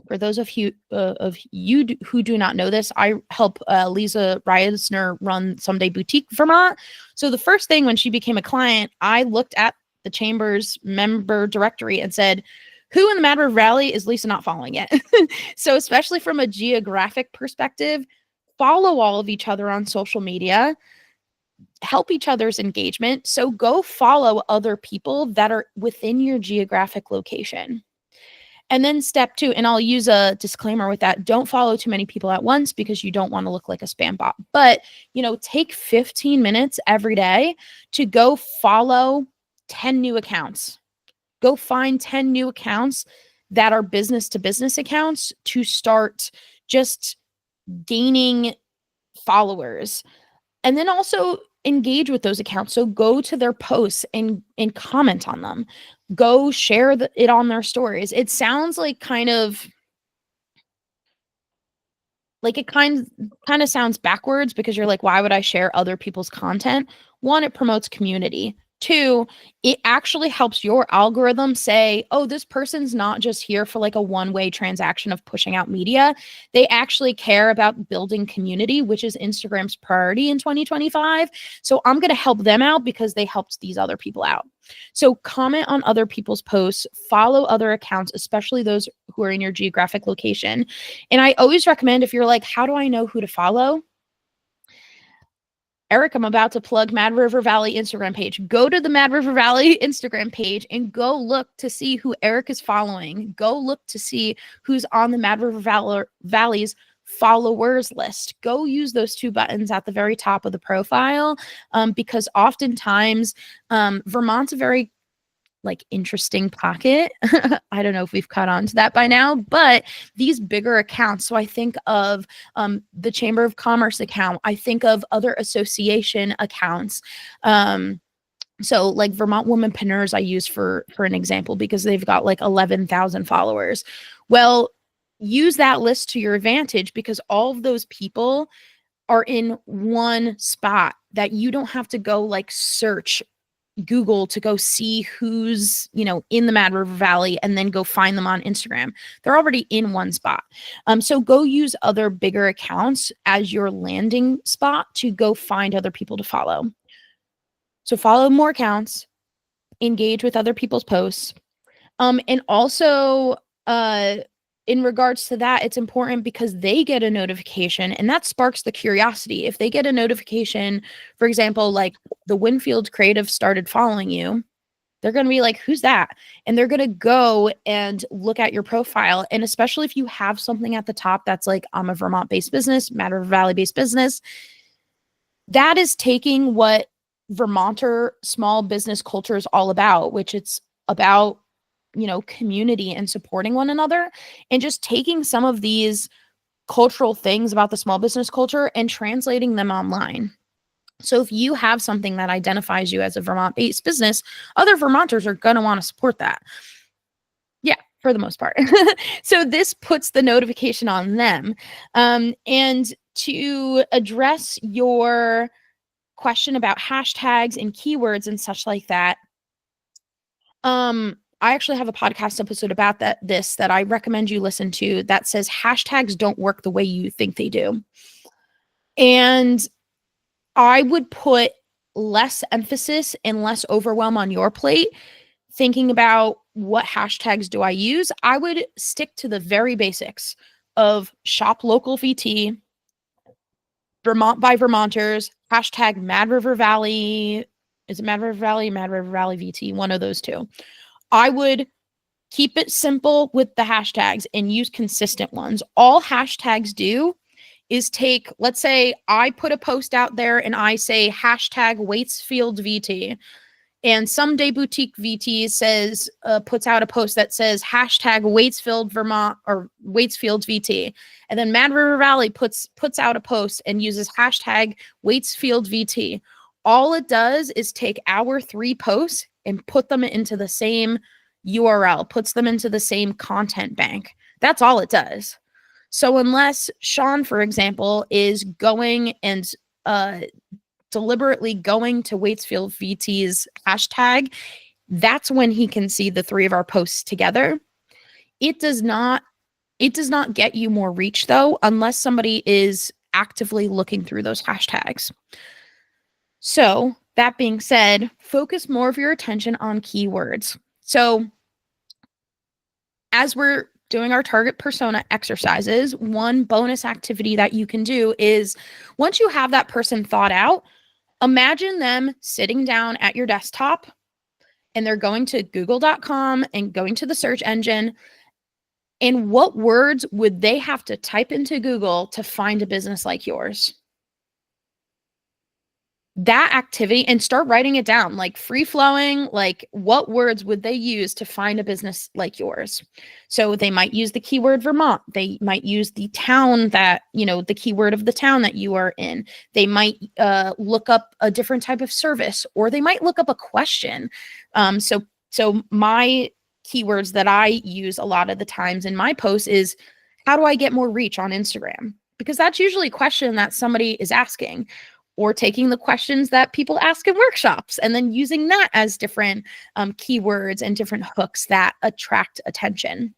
For those of you who do not know this, I help Lisa Reisner run Someday Boutique Vermont. So the first thing when she became a client, I looked at the Chamber's member directory and said, who in the Mad River Valley is Lisa not following yet? So especially from a geographic perspective, follow all of each other on social media, help each other's engagement. So go follow other people that are within your geographic location. And then step 2, and I'll use a disclaimer with that. Don't follow too many people at once because you don't want to look like a spam bot. But, take 15 minutes every day to go follow 10 new accounts. Go find 10 new accounts that are business to business accounts to start just gaining followers. And then also engage with those accounts. So go to their posts and comment on them. Go share it on their stories. It sounds like it kind of sounds backwards because you're like, why would I share other people's content? 1, it promotes community. 2, it actually helps your algorithm say, oh, this person's not just here for like a one-way transaction of pushing out media. They actually care about building community, which is Instagram's priority in 2025. So I'm going to help them out because they helped these other people out. So comment on other people's posts, follow other accounts, especially those who are in your geographic location. And I always recommend, if you're like, how do I know who to follow? Eric, I'm about to plug Mad River Valley Instagram page. Go to the Mad River Valley Instagram page and go look to see who Eric is following. Go look to see who's on the Mad River Valley's followers list. Go use those 2 buttons at the very top of the profile, because oftentimes Vermont's a very interesting pocket. I don't know if we've caught on to that by now, but these bigger accounts. So I think of the Chamber of Commerce account. I think of other association accounts. So like Vermont Womanpreneurs I use for an example because they've got like 11,000 followers. Well, use that list to your advantage because all of those people are in one spot that you don't have to go search Google to go see who's, in the Mad River Valley and then go find them on Instagram. They're already in one spot. So go use other bigger accounts as your landing spot to go find other people to follow. So follow more accounts, engage with other people's posts. And also, in regards to that, it's important because they get a notification and that sparks the curiosity. If they get a notification, for example, like the Winfield Creative started following you, they're going to be like, who's that? And they're going to go and look at your profile. And especially if you have something at the top that's like, I'm a Vermont-based business, Mad River Valley-based business, that is taking what Vermonter small business culture is all about, which it's about community and supporting one another and just taking some of these cultural things about the small business culture and translating them online. So if you have something that identifies you as a Vermont-based business, other Vermonters are going to want to support that. Yeah, for the most part. So this puts the notification on them. And to address your question about hashtags and keywords and such like that, I actually have a podcast episode about that I recommend you listen to that says hashtags don't work the way you think they do. And I would put less emphasis and less overwhelm on your plate thinking about what hashtags do I use. I would stick to the very basics of shop local VT, Vermont by Vermonters, hashtag Mad River Valley. Is it Mad River Valley? Mad River Valley VT, one of those 2. I would keep it simple with the hashtags and use consistent ones. All hashtags do is take, let's say I put a post out there and I say hashtag Waitsfield VT, and Someday Boutique VT says, puts out a post that says hashtag Waitsfield Vermont or Waitsfield VT. And then Mad River Valley puts out a post and uses hashtag Waitsfield VT. All it does is take our 3 posts and put them into the same URL, puts them into the same content bank. That's all it does. So unless Sean, for example, is going and deliberately going to Waitsfield VT's hashtag, that's when he can see the 3 of our posts together. It does not It does not get you more reach though, unless somebody is actively looking through those hashtags. So that being said, focus more of your attention on keywords. So as we're doing our target persona exercises, one bonus activity that you can do is once you have that person thought out, imagine them sitting down at your desktop and they're going to google.com and going to the search engine. And what words would they have to type into Google to find a business like yours? That activity, and start writing it down, like free flowing, like what words would they use to find a business like yours? So they might use the keyword Vermont. They might use the town that, the keyword of the town that you are in. They might look up a different type of service, or they might look up a question. So my keywords that I use a lot of the times in my posts is, how do I get more reach on Instagram? Because that's usually a question that somebody is asking, or taking the questions that people ask in workshops and then using that as different keywords and different hooks that attract attention.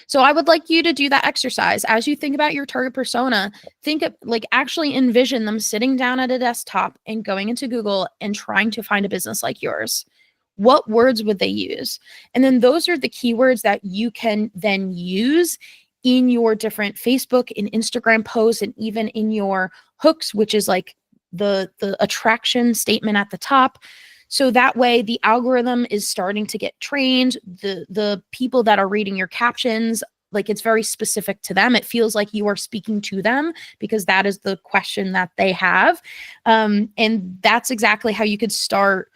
So I would like you to do that exercise. As you think about your target persona, think of, actually envision them sitting down at a desktop and going into Google and trying to find a business like yours. What words would they use? And then those are the keywords that you can then use in your different Facebook and Instagram posts, and even in your hooks, which is like the attraction statement at the top. So that way the algorithm is starting to get trained. The people that are reading your captions, it's very specific to them. It feels like you are speaking to them because that is the question that they have. And that's exactly how you could start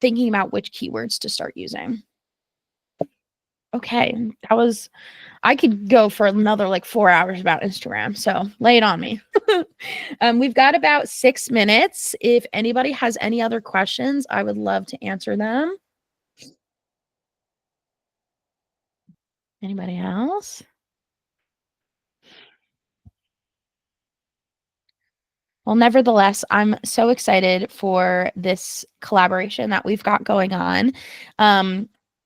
thinking about which keywords to start using. Okay, I could go for another 4 hours about Instagram, so lay it on me. We've got about 6 minutes. If anybody has any other questions, I would love to answer them. Anybody else? Well, nevertheless, I'm so excited for this collaboration that we've got going on.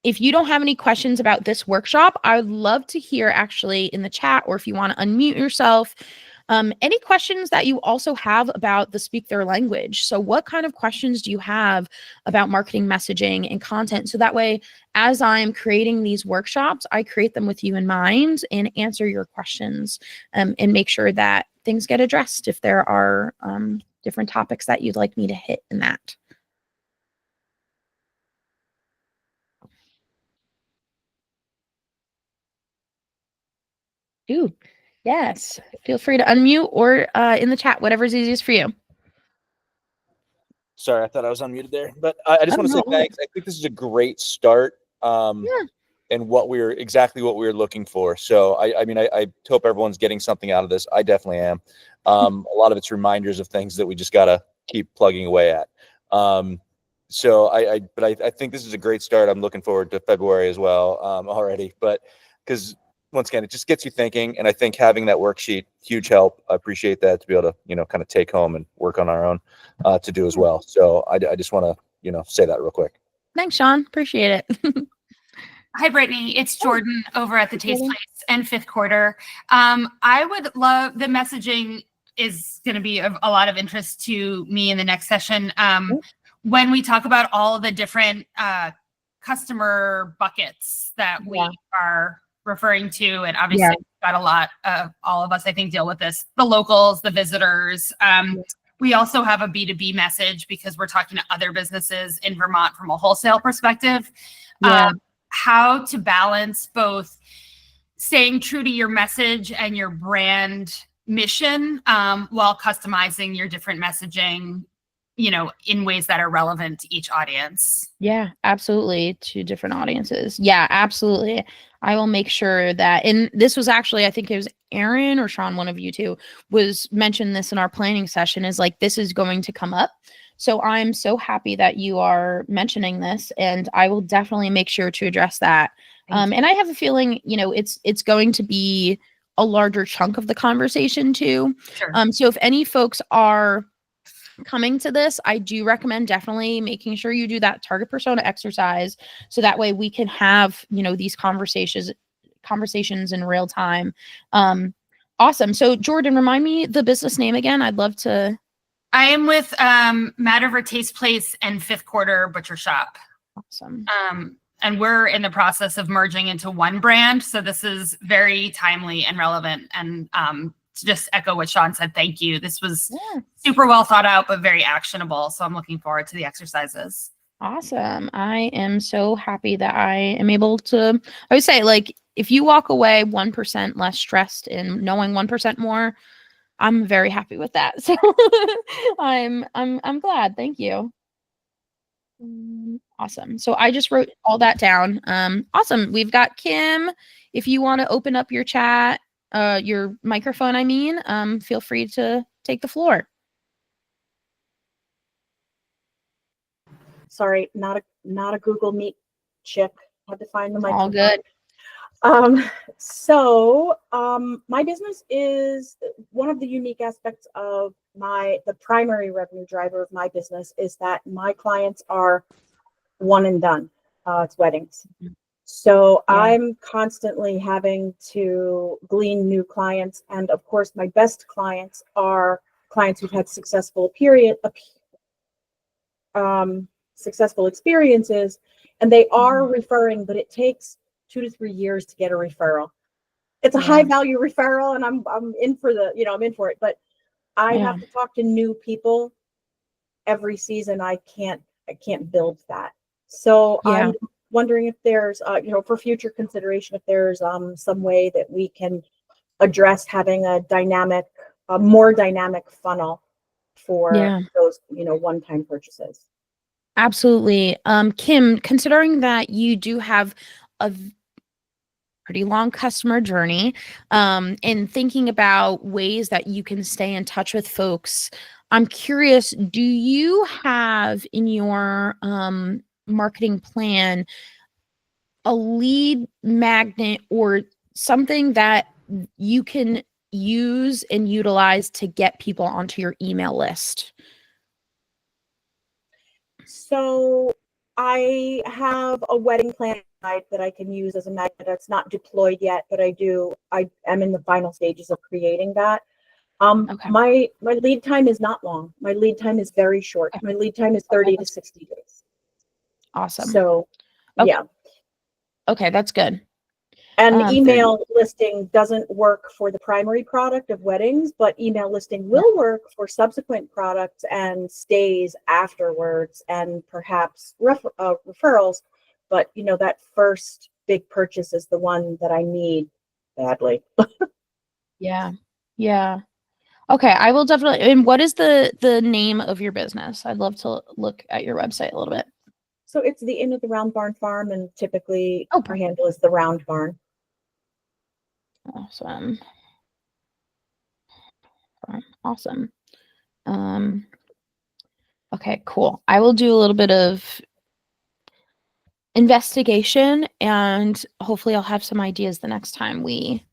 If you don't have any questions about this workshop, I would love to hear actually in the chat, or if you want to unmute yourself, any questions that you also have about the Speak Their Language. So what kind of questions do you have about marketing, messaging, and content? So that way, as I'm creating these workshops, I create them with you in mind and answer your questions, and make sure that things get addressed if there are different topics that you'd like me to hit in that. Ooh, yes. Feel free to unmute or in the chat, whatever's easiest for you. Sorry, I thought I was unmuted there, but I just want to say thanks. I think this is a great start, and exactly what we were looking for. So I hope everyone's getting something out of this. I definitely am. A lot of it's reminders of things that we just gotta keep plugging away at. So I think this is a great start. I'm looking forward to February as well already, but because once again, it just gets you thinking. And I think having that worksheet, huge help. I appreciate that, to be able to, kind of take home and work on our own to do as well. So I just want to, say that real quick. Thanks, Sean. Appreciate it. Hi, Brittany. It's Jordan over at the Taste Place and Fifth Quarter. I would love, the messaging is going to be of a lot of interest to me in the next session. When we talk about all of the different customer buckets that we are referring to, and obviously we've got a lot of, all of us, I think, deal with this, the locals, the visitors. We also have a B2B message because we're talking to other businesses in Vermont from a wholesale perspective. How to balance both staying true to your message and your brand mission while customizing your different messaging, in ways that are relevant to each audience. Yeah, absolutely. To different audiences. Yeah, absolutely. I will make sure that, and this was actually, I think it was Aaron or Sean, one of you two, was mentioned this in our planning session, is this is going to come up. So I'm so happy that you are mentioning this, and I will definitely make sure to address that. And I have a feeling, it's going to be a larger chunk of the conversation too. Sure. So if any folks are coming to this, I do recommend definitely making sure you do that target persona exercise, so that way we can have, these conversations conversations in real time. Awesome. So Jordan, remind me the business name again. I'd love to. I am with Mad Over Taste Place and Fifth Quarter Butcher Shop. Awesome. And we're in the process of merging into one brand. So this is very timely and relevant. And to just echo what Sean said, thank you. This was super well thought out, but very actionable. So I'm looking forward to the exercises. Awesome. I am so happy that I am able to, I would say, like, if you walk away 1% less stressed and knowing 1% more, I'm very happy with that. So I'm glad. Thank you. Awesome. So I just wrote all that down. Awesome. We've got Kim. If you want to open up your chat, your microphone, I mean, feel free to take the floor. Sorry, not a Google Meet chick. Had to find the microphone. All good. My business is one of the unique aspects of the primary revenue driver of my business is that my clients are one and done. It's weddings. So I'm constantly having to glean new clients. And of course, my best clients are clients who've had successful experiences, and they are referring, but it takes 2 to 3 years to get a referral. It's a high value referral, and I'm in for I'm in for it, but I have to talk to new people every season. I can't build that. So I'm wondering if there's for future consideration, if there's some way that we can address having a more dynamic funnel for those one-time purchases. Absolutely. Kim, considering that you do have a pretty long customer journey, and thinking about ways that you can stay in touch with folks, I'm curious, do you have in your marketing plan a lead magnet or something that you can use and utilize to get people onto your email list? So I have a wedding planner site that I can use as a magnet. It's not deployed yet, but I am in the final stages of creating that. My lead time is not long. My lead time is very short. My lead time is 30 to 60 days. Awesome. So Okay, that's good. And email listing doesn't work for the primary product of weddings, but email listing will work for subsequent products and stays afterwards and perhaps referrals. But that first big purchase is the one that I need badly. Yeah. Okay, I will definitely. And what is the name of your business? I'd love to look at your website a little bit. So it's the Inn of the Round Barn Farm, and typically our handle is the Round Barn. Awesome. Okay, cool. I will do a little bit of investigation, and hopefully I'll have some ideas the next time we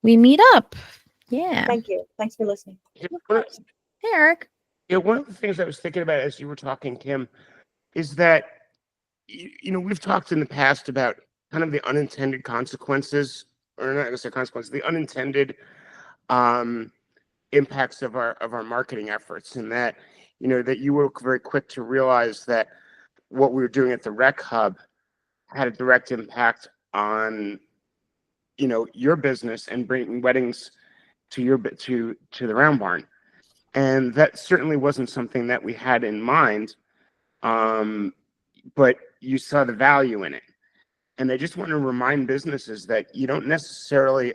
meet up. Yeah. Thank you. Thanks for listening. Hey, Eric. Yeah, one of the things I was thinking about as you were talking, Kim, is that we've talked in the past about kind of the unintended consequences, or not necessarily consequences, the unintended impacts of our marketing efforts, and that that you were very quick to realize that what we were doing at the Rec Hub had a direct impact on your business and bringing weddings to the Round Barn, and that certainly wasn't something that we had in mind, but you saw the value in it. And I just want to remind businesses that you don't necessarily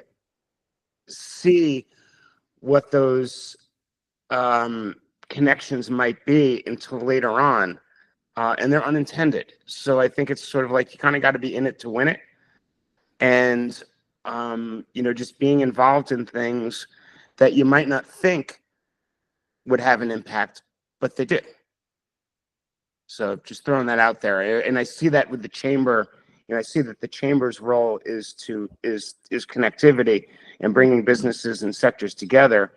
see what those connections might be until later on, and they're unintended. So I think it's sort of like you kind of got to be in it to win it, and just being involved in things that you might not think would have an impact, but they did. So just throwing that out there, and I see that with the chamber. I see that the chamber's role is connectivity and bringing businesses and sectors together,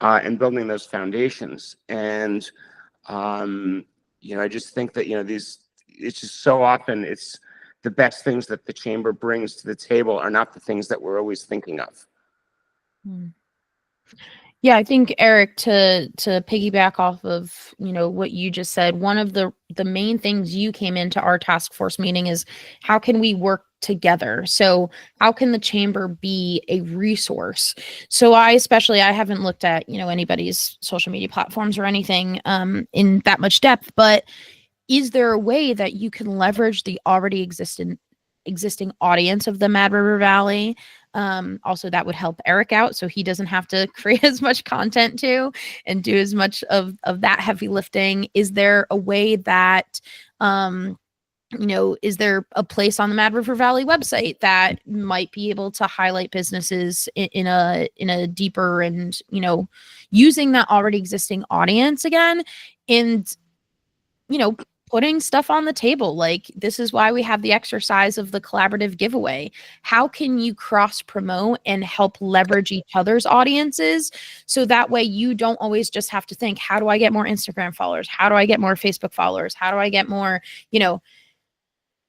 and building those foundations. And I just think that it's just so often it's the best things that the chamber brings to the table are not the things that we're always thinking of. Yeah, I think Eric, to piggyback off of, you know, what you just said, one of the main things you came into our task force meeting is how can we work together? So how can the chamber be a resource? So I haven't looked at, you know, anybody's social media platforms or anything in that much depth, but is there a way that you can leverage the already existing audience of the Mad River Valley? Also, that would help Eric out so he doesn't have to create as much content too and do as much of that heavy lifting. Is there a way that you know, is there a place on the Mad River Valley website that might be able to highlight businesses in a deeper and, you know, using that already existing audience again, and, you know, putting stuff on the table? Like, this is why we have the exercise of the collaborative giveaway. How can you cross promote and help leverage each other's audiences? So that way you don't always just have to think, how do I get more Instagram followers? How do I get more Facebook followers? How do I get more, you know,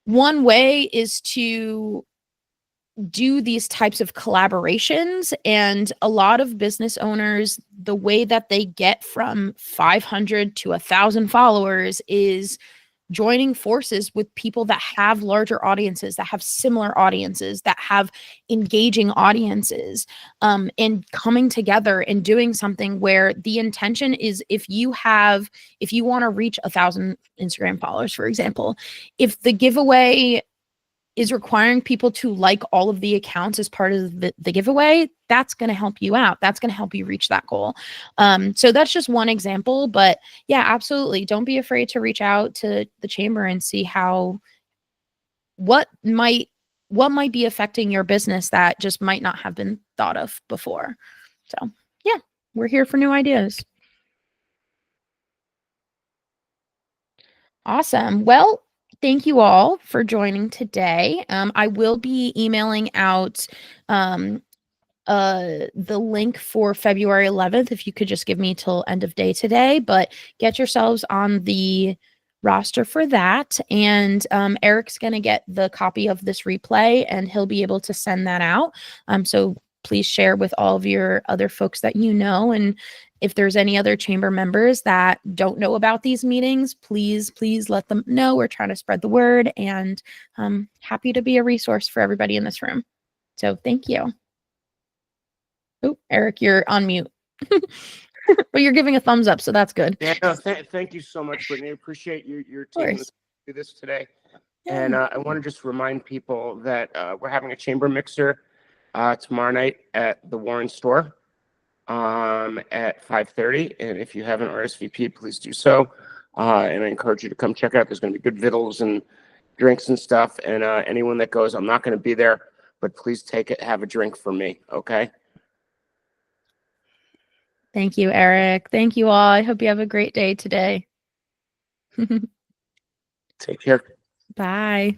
one way is to do these types of collaborations. And a lot of business owners, the way that they get from 500 to 1,000 followers is joining forces with people that have larger audiences, that have similar audiences, that have engaging audiences, and coming together and doing something where the intention is, if you want to reach 1,000 Instagram followers, for example, if the giveaway is requiring people to like all of the accounts as part of the giveaway, that's going to help you out. That's going to help you reach that goal. So that's just one example, but yeah, absolutely. Don't be afraid to reach out to the chamber and see what might be affecting your business that just might not have been thought of before. So yeah, we're here for new ideas. Awesome. Well, thank you all for joining today. I will be emailing out the link for February 11th, if you could just give me till end of day today, but get yourselves on the roster for that. And Eric's going to get the copy of this replay and he'll be able to send that out. So please share with all of your other folks that you know. And if there's any other chamber members that don't know about these meetings, please let them know. We're trying to spread the word, and I'm happy to be a resource for everybody in this room. So thank you. Oh, Eric, you're on mute. But you're giving a thumbs up, so that's good. Yeah, no, thank you so much, Brittany. Appreciate you taking this to do this today. Yeah. And I want to just remind people that we're having a chamber mixer tomorrow night at the Warren store at 5:30. And if you haven't RSVP'd, please do so. And I encourage you to come check it out. There's going to be good vittles and drinks and stuff. And anyone that goes, I'm not going to be there, but please take it, have a drink for me, okay? Thank you, Eric. Thank you all. I hope you have a great day today. Take care. Bye.